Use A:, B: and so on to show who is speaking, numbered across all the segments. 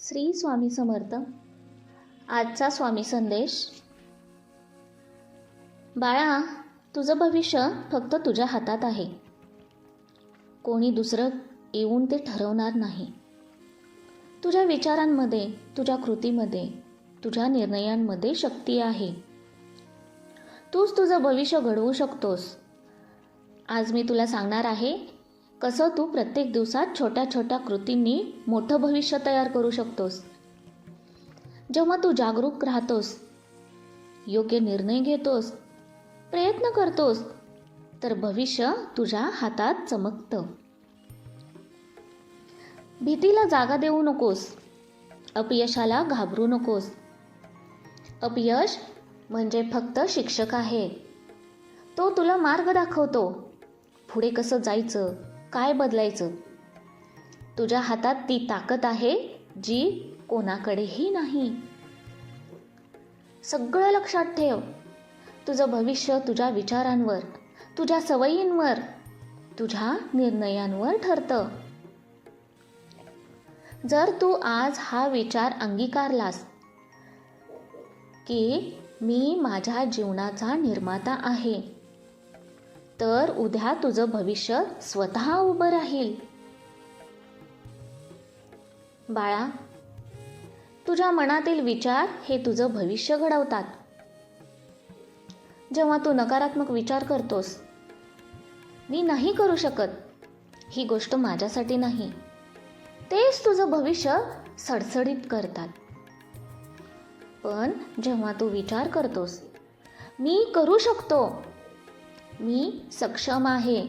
A: श्री स्वामी समर्थ. आजचा स्वामी संदेश. बाळा, तुझं भविष्य फक्त तुझ्या हातात आहे. कोणी दुसरं येऊन ते ठरवणार नाही. तुझ्या विचारांमध्ये, तुझ्या कृतीमध्ये, तुझ्या निर्णयांमध्ये शक्ती आहे. तूच तुझं भविष्य घडवू शकतोस. आज मी तुला सांगणार आहे कसं तू प्रत्येक दिवसात छोट्या छोट्या कृतींनी मोठं भविष्य तयार करू शकतोस. जेव्हा तू जागरूक राहतोस, योग्य निर्णय घेतोस, प्रयत्न करतोस, तर भविष्य तुझ्या हातात चमकतं. भीतीला जागा देऊ नकोस. अपयशाला घाबरू नकोस. अपयश म्हणजे फक्त शिक्षक आहे. तो तुला मार्ग दाखवतो. पुढे कसं जायचं, काय बदलायचं. तुझ्या हातात ती ताकद आहे जी कोणाकडेही नाही. सगळं लक्षात ठेव. तुझं भविष्य तुझ्या विचारांवर, तुझ्या सवयींवर, तुझ्या निर्णयांवर ठरतं. जर तू आज हा विचार अंगीकारलास की मी माझ्या जीवनाचा निर्माता आहे, तर उद्या तुझं भविष्य स्वतः उभं राहील. बाळा, तुझ्या मनातील विचार हे तुझं भविष्य घडवतात. जेव्हा तू नकारात्मक विचार करतोस, मी नाही करू शकत, ही गोष्ट माझ्यासाठी नाही, तेच तुझं भविष्य सडसडीत करतात. पण जेव्हा तू विचार करतोस, मी करू शकतो, मी सक्षम आहे,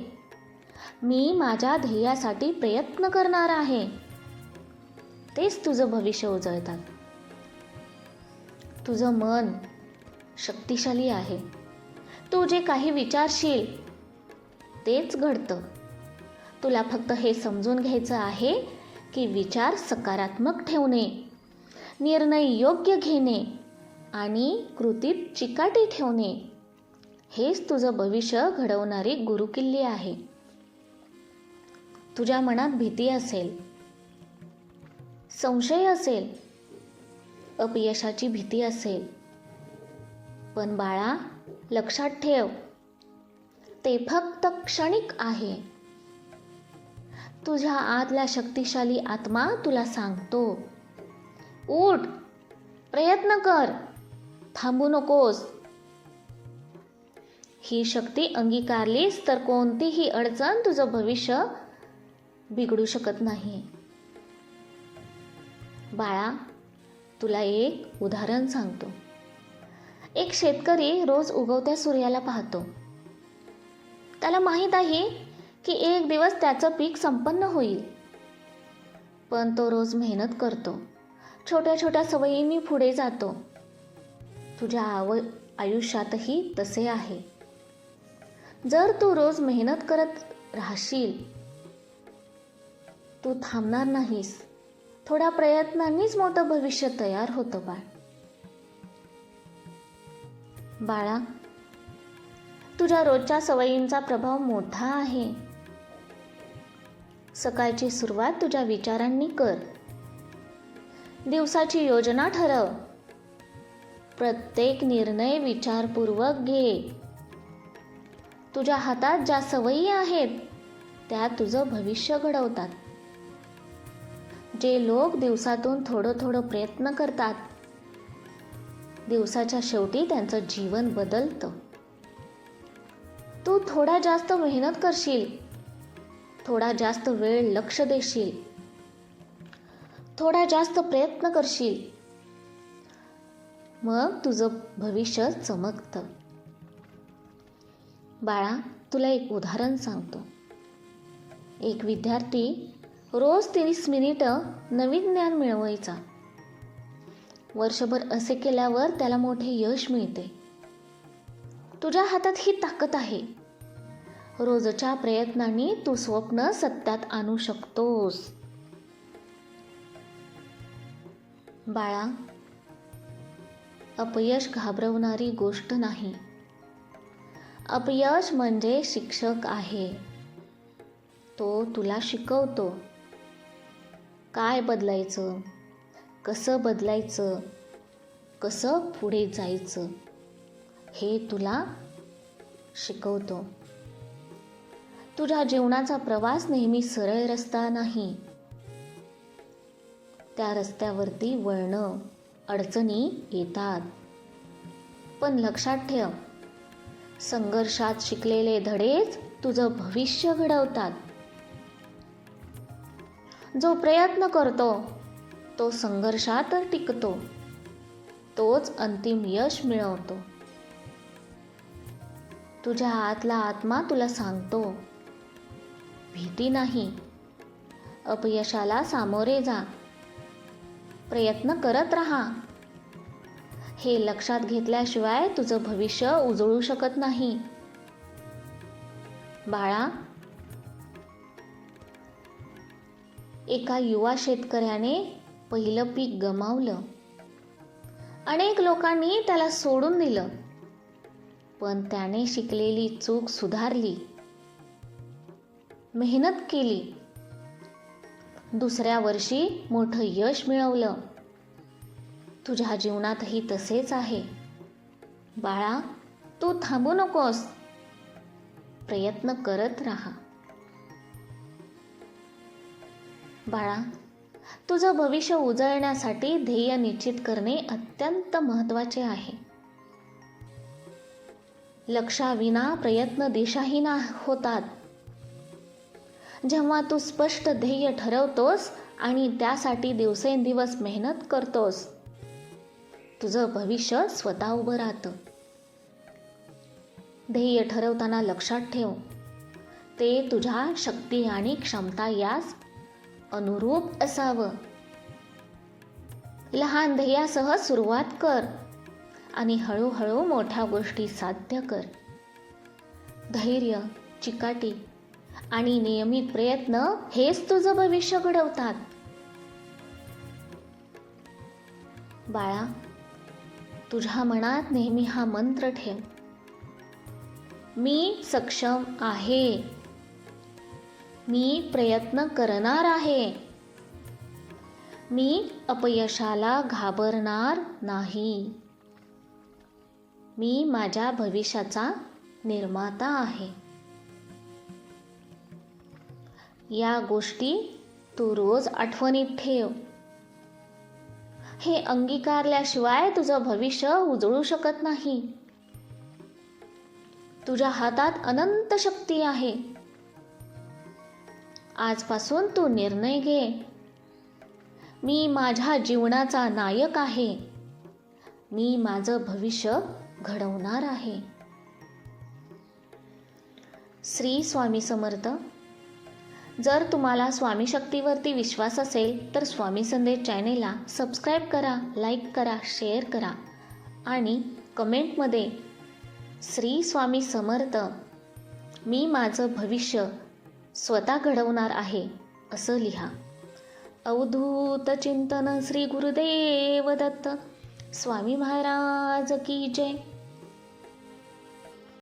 A: मी माझ्या ध्येयासाठी प्रयत्न करणार आहे, तेच तुझं भविष्य उजळतात. तुझं मन शक्तिशाली आहे. तू जे काही विचारशील तेच घडतं. तुला फक्त हे समजून घ्यायचं आहे की विचार सकारात्मक ठेवणे, निर्णय योग्य घेणे आणि कृतीत चिकाटी ठेवणे हेच तुझं भविष्य घडवणारी गुरुकिल्ली आहे. तुझ्या मनात भीती असेल, संशय असेल, अपयशाची भीती असेल, पण बाळा, लक्षात ठेव, ते फक्त क्षणिक आहे. तुझ्या आतला शक्तिशाली आत्मा तुला सांगतो, उठ, प्रयत्न कर, थांबू नकोस. ही शक्ती अंगीकारलीस तर कोणतीही अडचण तुझं भविष्य बिघडू शकत नाही. बाळा, तुला एक उदाहरण सांगतो. एक शेतकरी रोज उगवत्या सूर्याला पाहतो. त्याला माहीत आहे की एक दिवस त्याचं पीक संपन्न होईल. पण तो रोज मेहनत करतो, छोट्या छोट्या सवयींनी पुढे जातो. तुझ्या आयुष्यातही तसे आहे. जर तू रोज मेहनत करत राहशील, तू थांबणार नाहीस, थोड्या प्रयत्नांनीच मोठं भविष्य तयार होतं. बाळा, तुझ्या रोजच्या सवयींचा प्रभाव मोठा आहे. सकाळची सुरुवात तुझ्या विचारांनी कर. दिवसाची योजना ठरव. प्रत्येक निर्णय विचारपूर्वक घे. तुझ्या हातात ज्या सवयी आहेत त्या तुझं भविष्य घडवतात. जे लोक दिवसातून थोडं थोडं प्रयत्न करतात, दिवसाच्या शेवटी त्यांचं जीवन बदलतं. तू थोडा जास्त मेहनत करशील, थोडा जास्त वेळ लक्ष देशील, थोडा जास्त प्रयत्न करशील, मग तुझं भविष्य चमकतं. बाळा, तुला एक उदाहरण सांगतो. एक विद्यार्थी रोज 30 मिनिटं नवीन ज्ञान मिळवायचा. वर्षभर असे केल्यावर त्याला मोठे यश मिळते. तुझ्या हातात ही ताकद आहे. रोजच्या प्रयत्नांनी तू स्वप्न सत्यात आणू शकतोस. बाळा, अपयश घाबरवणारी गोष्ट नाही. अपयश म्हणजे शिक्षक आहे. तो तुला शिकवतो काय बदलायचं, कसं बदलायचं, कसं पुढे जायचं हे तुला शिकवतो. तुझ्या जीवनाचा प्रवास नेहमी सरळ रस्ता नाही. त्या रस्त्यावरती वळणं, अडचणी येतात. पण लक्षात ठेव, संघर्षात शिकलेले धडेच तुझं भविष्य घडवतात. जो प्रयत्न करतो तो संघर्षात टिकतो, तोच अंतिम यश मिळवतो. तुझ्या आतला आत्मा तुला सांगतो, भीती नाही, अपयशाला सामोरे जा, प्रयत्न करत राहा. हे लक्षात घेतल्याशिवाय तुझं भविष्य उजळू शकत नाही. बाळा, एका युवा शेतकऱ्याने पहिलं पीक गमावलं. अनेक लोकांनी त्याला सोडून दिलं, पण त्याने शिकलेली चूक सुधारली, मेहनत केली. दुसऱ्या वर्षी मोठं यश मिळवलं. तुझ्या जीवनातही तसेच आहे. बाळा, तू थांबू नकोस, प्रयत्न करत राहा. बाळा, तुझं भविष्य उजळण्यासाठी ध्येय निश्चित करणे अत्यंत महत्त्वाचे आहे. लक्षाविना प्रयत्न दिशाहीन होतात. जेव्हा तू स्पष्ट ध्येय ठरवतोस आणि त्यासाठी दिवसेंदिवस मेहनत करतोस, तुझं भविष्य स्वतः उभं राहतं. ध्येय ठरवताना लक्षात ठेव, ते तुझ्या शक्ती आणि क्षमता यास अनुरूप असावं. लहान ध्येयासह सुरुवात कर आणि हळूहळू मोठ्या गोष्टी साध्य कर. धैर्य, चिकाटी आणि नियमित प्रयत्न हेच तुझं भविष्य घडवतात. बाळा, तुझ्या मनात नेहमी हा मंत्र ठेव, मी सक्षम आहे, मी प्रयत्न करणार आहे, मी अपयशाला घाबरणार नाही, मी माझ्या भविष्याचा निर्माता आहे. या गोष्टी तू रोज आठवणीत ठेव. हे अंगीकारल्याशिवाय तुझं भविष्य उजळू शकत नाही. तुझ्या हातात अनंत शक्ती आहे. आजपासून तू निर्णय घे, मी माझ्या जीवनाचा नायक आहे, मी माझं भविष्य घडवणार आहे. श्री स्वामी समर्थ. जर तुम्हाला स्वामी शक्तीवरती विश्वास असेल तर स्वामी संदेश चॅनेलला सबस्क्राईब करा, लाईक करा, शेअर करा आणि कमेंटमध्ये श्री स्वामी समर्थ, मी माझं भविष्य स्वतः घडवणार आहे असं लिहा. अवधूत चिंतन श्री गुरुदेव दत्त. स्वामी महाराज की जय.